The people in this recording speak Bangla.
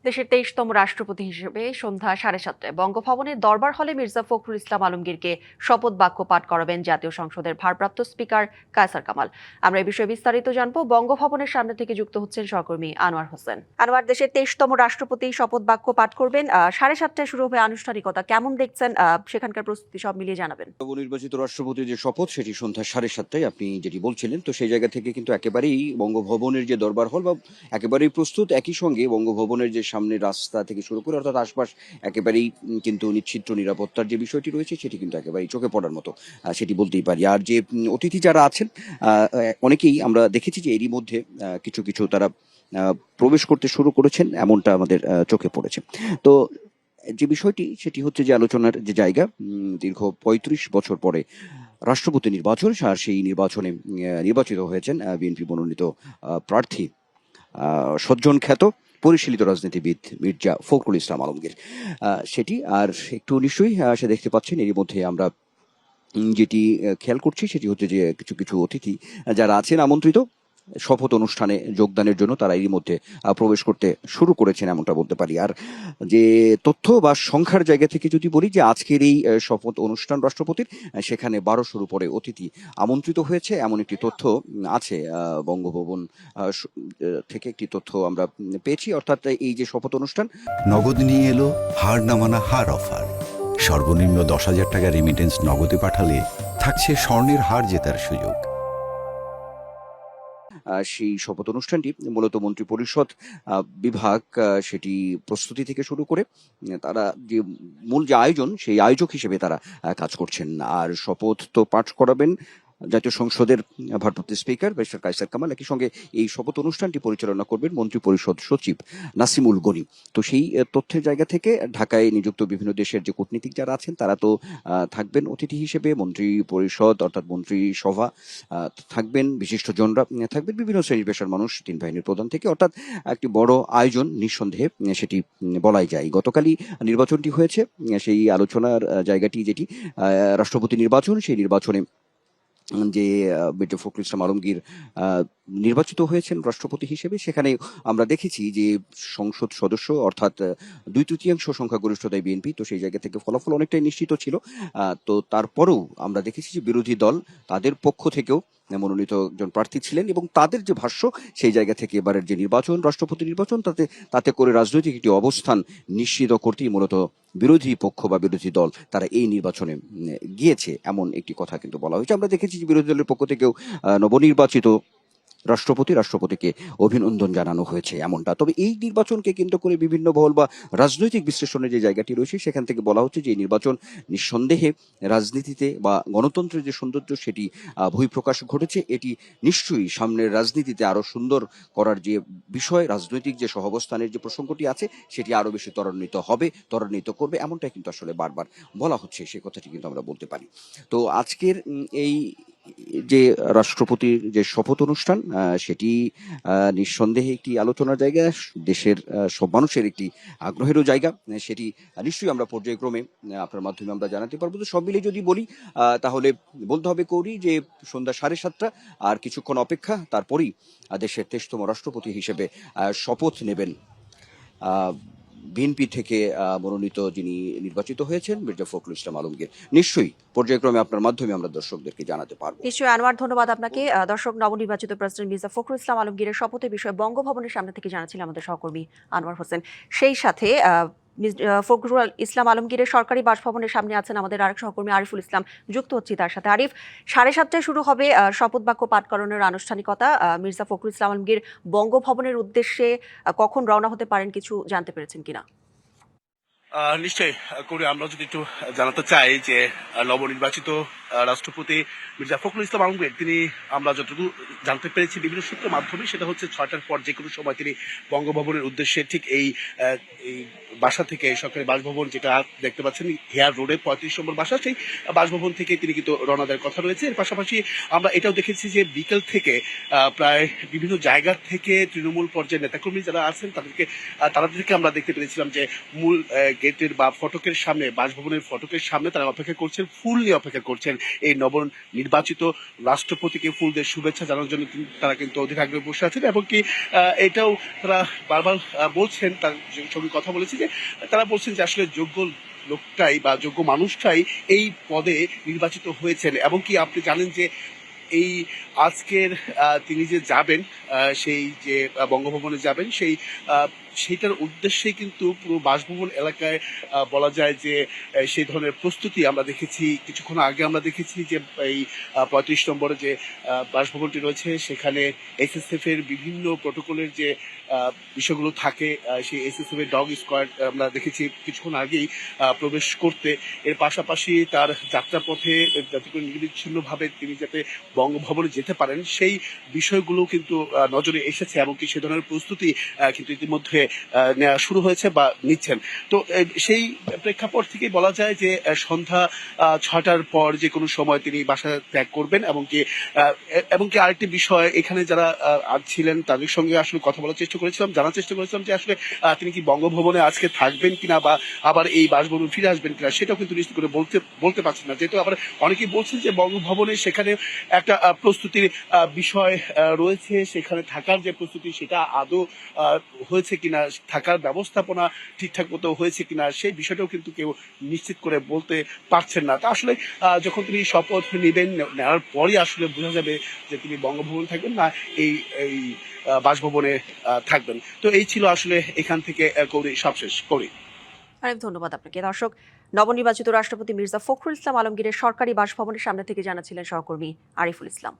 দেশের 23তম রাষ্ট্রপতি হিসেবে সন্ধ্যা 7:30টায় বঙ্গভবনের দরবার হলে মির্জা ফখরুল ইসলাম আলমগীরকে শপথ বাক্য পাঠ করাবেন জাতীয় সংসদের ভারপ্রাপ্ত স্পিকার কায়সার কামাল। আমরা এই বিষয়ে বিস্তারিত জানবো। বঙ্গভবনের সামনে থেকে যুক্ত হচ্ছেন সহকর্মী আনোয়ার হোসেন। আনোয়ার, দেশের 23তম রাষ্ট্রপতি শপথ বাক্য পাঠ করবেন, 7:30টায় শুরু হবে আনুষ্ঠানিকতা। কেমন দেখছেন সেখানকার প্রস্তুতি, সব মিলিয়ে জানাবেন। নবনির্বাচিত রাষ্ট্রপতির যে শপথ সেটি সন্ধ্যা 7:30টায়, আপনি যেটি বলছিলেন, তো সেই জায়গা থেকে কিন্তু একেবারেই বঙ্গভবনের যে দরবার হল বা একেবারেই প্রস্তুত। একই সঙ্গে বঙ্গভবনের যে সামনের রাস্তা থেকে শুরু করে অর্থাৎ আশপাশ একেবারেই কিন্তু নিশ্চিদ্র নিরাপত্তার যে বিষয়টি রয়েছে সেটি কিন্তু একেবারেই চোখে পড়ার মতো, সেটি বলতেই পারি। আর যে অতিথি যারা আছেন অনেকেই আমরা দেখেছি যে এরই মধ্যে কিছু কিছু তারা প্রবেশ করতে শুরু করেছেন, এমনটা আমাদের চোখে পড়েছে। তো যে বিষয়টি সেটি হচ্ছে যে আলোচনার যে জায়গা, দীর্ঘ 35 বছর পরে রাষ্ট্রপতি নির্বাচন, আর সেই নির্বাচনে নির্বাচিত হয়েছেন বিএনপি মনোনীত প্রার্থী সজ্জন খ্যাত পরিশীলিত রাজনীতিবিদ মির্জা ফখরুল ইসলাম আলমগীর। সেটি আর একটু নিশ্চয়ই সে দেখতে পাচ্ছেন এরই মধ্যে আমরা যেটি খেয়াল করছি সেটি হচ্ছে যে কিছু কিছু অতিথি যারা আছেন আমন্ত্রিত শপথ অনুষ্ঠানে যোগদানের জন্য, তারা এরই মধ্যে প্রবেশ করতে শুরু করেছেন, এমনটা বলতে পারি। আর যে তথ্য বা সংখ্যার জায়গা থেকে যদি বলি যে আজকের এই শপথ অনুষ্ঠান রাষ্ট্রপতির, সেখানে 1200-র উপরে অতিথি আমন্ত্রিত হয়েছে, এমন একটি তথ্য আছে বঙ্গভবন থেকে একটি তথ্য আমরা পেয়েছি। অর্থাৎ এই যে শপথ অনুষ্ঠান, নগদ নিয়ে এলো হার নামানা হার অফার। সর্বনিম্ন 10,000 টাকা রেমিটেন্স নগদে পাঠালে থাকছে স্বর্ণের হার জেতার সুযোগ। সেই শপথ অনুষ্ঠানটি মূলত মন্ত্রী পরিষদ বিভাগ সেটি প্রস্তুতি থেকে শুরু করে তারা যে মূল যে আয়োজন সেই আয়োজক হিসেবে তারা কাজ করছেন। আর শপথ তো পাঠ করাবেন জাতীয় সংসদের ভারপ্রাপ্ত স্পিকার ব্যারিস্টার কায়সার কামাল। একই সঙ্গে এই শপথ অনুষ্ঠানটি পরিচালনা করবেন মন্ত্রী পরিষদ সচিব নাসিমুল গনি। তো সেই তথ্যের জায়গা থেকে ঢাকায় নিযুক্ত বিভিন্ন দেশের যে কূটনীতিক যারা আছেন তারা তো থাকবেন অতিথি হিসেবে, মন্ত্রী পরিষদ অর্থাৎ মন্ত্রী সভা থাকবেন, বিশিষ্টজনরা থাকবেন, বিভিন্ন শ্রেণী পেশার মানুষ, তিন বাহিনীর প্রধান থেকে, অর্থাৎ একটি বড় আয়োজন নিঃসন্দেহে সেটি বলাই যায়। গতকালই নির্বাচনটি হয়েছে, সেই আলোচনার জায়গাটি যেটি রাষ্ট্রপতি নির্বাচন, সেই নির্বাচনে যে মির্জা ফখরুল ইসলাম আলমগীর নির্বাচিত হয়েছেন রাষ্ট্রপতি হিসেবে, সেখানে আমরা দেখেছি যে সংসদ সদস্য অর্থাৎ 2/3 সংখ্যাগরিষ্ঠতায় বিএনপি, তো সেই জায়গা থেকে ফলাফল অনেকটাই নিশ্চিত ছিল। তো তারপরেও আমরা দেখেছি যে বিরোধী দল তাদের পক্ষ থেকেও মনোনীত একজন প্রার্থী ছিলেন এবং তাদের যে ভাষ্য সেই জায়গা থেকে এবারের যে নির্বাচন রাষ্ট্রপতি নির্বাচন তাতে করে রাজনৈতিক একটি অবস্থান নিশ্চিত করতেই মূলত বিরোধী পক্ষ বা বিরোধী দল তারা এই নির্বাচনে গিয়েছে, এমন একটি কথা কিন্তু বলা হয়েছে। আমরা দেখেছি যে বিরোধী দলের পক্ষ থেকেও নবনির্বাচিত রাষ্ট্রপতিকে অভিনন্দন জানানো হয়েছে এমনটা। তবে এই নির্বাচনকে কেন্দ্র করে বিভিন্ন মহল বা রাজনৈতিক বিশ্লেষণের যে জায়গাটি রয়েছে সেখান থেকে বলা হচ্ছে যে এই নির্বাচন নিঃসন্দেহে রাজনীতিতে বা গণতন্ত্রের যে সৌন্দর্য সেটি বহিঃপ্রকাশ ঘটেছে। এটি নিশ্চয়ই সামনের রাজনীতিতে আরো সুন্দর করার যে বিষয়, রাজনৈতিক যে সহাবস্থানের যে প্রসঙ্গটি আছে সেটি আরো বেশি ত্বরান্বিত করবে, এমনটা কিন্তু আসলে বারবার বলা হচ্ছে, সেই কথাটি কিন্তু আমরা বলতে পারি। তো আজকের এই যে রাষ্ট্রপতির যে শপথ অনুষ্ঠান সেটি নিঃসন্দেহে একটি আলোচনার জায়গা, দেশের সব মানুষের একটি আগ্রহেরও জায়গা, সেটি নিশ্চয়ই আমরা পর্যায়ক্রমে আপনার মাধ্যমে আমরা জানাতে পারবো। তো সব মিলে যদি বলি তাহলে বলতে হবে কৌরি যে সন্ধ্যা 7:30, আর কিছুক্ষণ অপেক্ষা, তারপরেই দেশের 23তম রাষ্ট্রপতি হিসেবে শপথ নেবেন বিএনপি থেকে মনোনীত যিনি নির্বাচিত হয়েছেন মির্জা ফখরুল ইসলাম আলমগীর। নিশ্চয়ই পর্যায়ক্রমে আপনার মাধ্যমে আমরা দর্শকদেরকে জানাতে পারবো। নিশ্চয়ই আনোয়ার, ধন্যবাদ আপনাকে। দর্শক, নবনির্বাচিত প্রেসিডেন্ট মির্জা ফখরুল ইসলাম আলমগীরের শপথের বিষয়ে বঙ্গভবনের সামনে থেকে জানাচ্ছিলেন আমাদের সহকর্মী আনোয়ার হোসেন। সেই সাথে ফখরুল ইসলাম আলমগীরের সরকারি বাসভবনের সামনে আছেন আমাদের আরেক সহকর্মী আরিফুল ইসলাম, যুক্ত হচ্ছি তার সাথে। আরিফ, 7:30টায় শুরু হবে শপথ বাক্য পাঠ করানোর আনুষ্ঠানিকতা। মির্জা ফখরুল ইসলাম আলমগীর বঙ্গভবনের উদ্দেশ্যে কখন রওনা হতে পারেন, কিছু জানতে পেরেছেন কিনা? নিশ্চয়ই করে আমরা যদি একটু জানাতে চাই যে নবনির্বাচিত রাষ্ট্রপতি মির্জা ফখরুল ইসলাম আলমগীর, তিনি আমরা যতটুকু জানতে পেরেছি বিভিন্ন সূত্রের মাধ্যমে, সেটা হচ্ছে 6টার পর যে কোনো সময় তিনি বঙ্গভবনের উদ্দেশ্যে ঠিক এই বাসা থেকে, সরকারি বাসভবন যেটা দেখতে পাচ্ছেন হেয়ার রোডে 35 নম্বর বাসা, সেই বাসভবন থেকে তিনি কিন্তু রওনা দেওয়ার কথা রয়েছে। এর পাশাপাশি আমরা এটাও দেখেছি যে বিকেল থেকে প্রায় বিভিন্ন জায়গা থেকে তৃণমূল পর্যায়ের নেতাকর্মী যারা আছেন তাদেরকে আমরা দেখতে পেরেছিলাম যে মূল গেটের বা ফটকের সামনে, বাসভবনের ফটকের সামনে তারা অপেক্ষা করছেন, ফুল নিয়ে অপেক্ষা করছেন এই নবনির্বাচিত রাষ্ট্রপতিকে ফুল দিয়ে শুভেচ্ছা জানানোর জন্য তারা কিন্তু অধীর আগ্রহে বসে আছেন। এবং কি এটাও তারা বারবার বলছেন, তার সঙ্গে কথা বলেছি যে তারা বলছেন যে আসলে যোগ্য লোকটাই বা যোগ্য মানুষটাই এই পদে নির্বাচিত হয়েছেন। এবং কি আপনি জানেন যে এই আজকের তিনি যে যাবেন, সেই যে বঙ্গভবনে যাবেন, সেইটার উদ্দেশ্যে কিন্তু পুরো বাসভবন এলাকায় বলা যায় যে সেই ধরনের প্রস্তুতি আমরা দেখেছি। কিছুক্ষণ আগে আমরা দেখেছি যে এই 35 নম্বরে যে বাসভবনটি রয়েছে সেখানে এসএসএফ এর বিভিন্ন প্রোটোকলের যে বিষয়গুলো থাকে, সেই এসএসএফ এর ডগ স্কোয়াড আমরা দেখেছি কিছুক্ষণ আগেই প্রবেশ করতে। এর পাশাপাশি তার যাত্রাপথে যাতে করে নির্বিচ্ছিন্নভাবে তিনি যাতে বঙ্গভবনে যেতে পারেন সেই বিষয়গুলো কিন্তু নজরে এসেছে। এবং কি সে ধরনের প্রস্তুতি কিন্তু ইতিমধ্যে নেওয়া শুরু হয়েছে বা নিচ্ছেন। তো সেই প্রেক্ষাপট থেকেই বলা যায় যে সন্ধ্যা 6টার পর যে কোনো সময় তিনি বাসা ত্যাগ করবেন। এবং কি আরেকটি বিষয়, এখানে যারা ছিলেন তাদের সঙ্গে আসলে কথা বলার চেষ্টা করেছিলাম, জানার চেষ্টা করেছিলাম যে আসলে তিনি কি বঙ্গভবনে আজকে থাকবেন কিনা বা আবার এই বাসভবন ফিরে আসবেন কিনা, সেটাও কিন্তু নিশ্চিত করে বলতে পারছেন না। যেহেতু আবার অনেকেই বলছেন যে বঙ্গভবনে সেখানে একটা প্রস্তুতির বিষয় রয়েছে, সেখানে থাকার যে প্রস্তুতি সেটা আদৌ হয়েছে কিনা, থাকার ব্যবস্থাপনা ঠিকঠাক মতো হয়েছে কিনা, সেই বিষয়টাও কিন্তু কেউ নিশ্চিত করে বলতে পারছেন না। তা আসলে যখন তিনি শপথ নেবেন, নেওয়ার পরই আসলে বোঝা যাবে যে তিনি বঙ্গভবনে থাকবেন না এই বাসভবনে থাকবেন। তো এই ছিল আসলে এখান থেকে কৌরি সবশেষ। কৌরি, অনেক ধন্যবাদ আপনাকে। দর্শক, নবনির্বাচিত রাষ্ট্রপতি মির্জা ফখরুল ইসলাম আলমগীরের সরকারি বাসভবনের সামনে থেকে জানাচ্ছিলেন সহকর্মী আরিফুল ইসলাম।